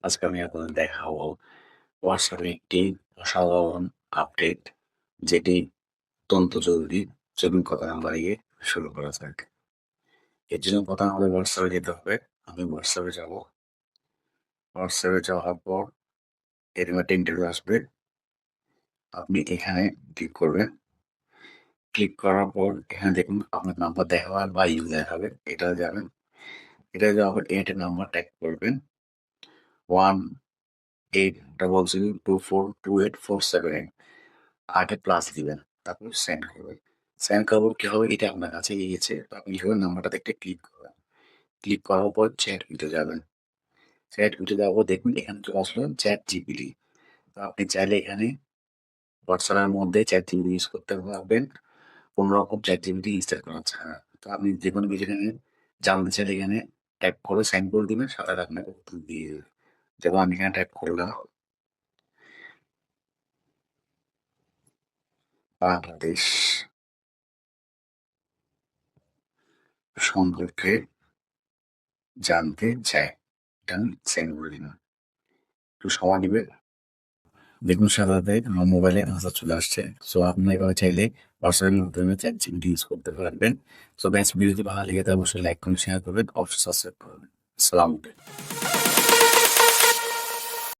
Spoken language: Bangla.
আজকে আমি আপনাদের দেখাবো হোয়াটসঅ্যাপে একটি অসাধারণ আপডেট যেটি অত্যন্ত জরুরি। চলুন কথা না বাড়িয়ে শুরু করা যাক। এর জন্য প্রথমে আমাদের হোয়াটসঅ্যাপে যেতে হবে। আমি হোয়াটসঅ্যাপে যাব। হোয়াটসঅ্যাপে যাওয়ার পর এরকম একটা ইন্টারভিউ আসবে। আপনি এখানে ক্লিক করবেন। ক্লিক করার পর এখানে দেখুন আপনার নাম্বার দেখাবে বা ইমেল দেখাবে। এটা যাবেন। এটা যাওয়ার পর এটা নাম্বার টাইপ করবেন 1800242847 আগে প্লাস দিবেন, তারপর সেন্ড করবেন। সেন্ড করার পর কি হবে, এটা আপনার কাছে গিয়েছে। তো আপনি কি করবেন, নাম্বারটাতে একটা ক্লিক করবেন। ক্লিক করার পর চ্যাট উঠে যাবেন। চ্যাট উঠে যাওয়ার পর দেখবেন এখানে চলে আসলো চ্যাট জিপিটি। তো আপনি চাইলে এখানে হোয়াটসঅ্যাপের মধ্যে চ্যাট জিপিটি ইউজ করতে পারবেন, কোনো রকম চ্যাট জিপিটি ইনস্টল করা ছাড়া। তো আপনি যে কোনো কিছু এখানে জানতে চাইলে এখানে টাইপ করে সেন্ড করে দিবেন, সাথে আপনাকে উত্তর দিয়ে দেবে। যেমন আমি এখানে টাইপ করলাম বাংলাদেশ সম্পর্কে জানতে চাই, এটা আমি সেন্ড করে দিলাম। একটু সময় নিবে। দেখুন সাথে আমার মোবাইলে আনসার চলে আসছে। সো আপনি এভাবে চাইলে হোয়াটসঅ্যাপের মাধ্যমে চ্যাট জিপিটি ইউজ করতে পারবেন। সো ব্যাস, ভিডিওটি ভালো লেগে থাকে অবশ্যই লাইক করুন, শেয়ার করবেন, অবশ্যই সাবস্ক্রাইব করবেন। আসসালামু আলাইকুম।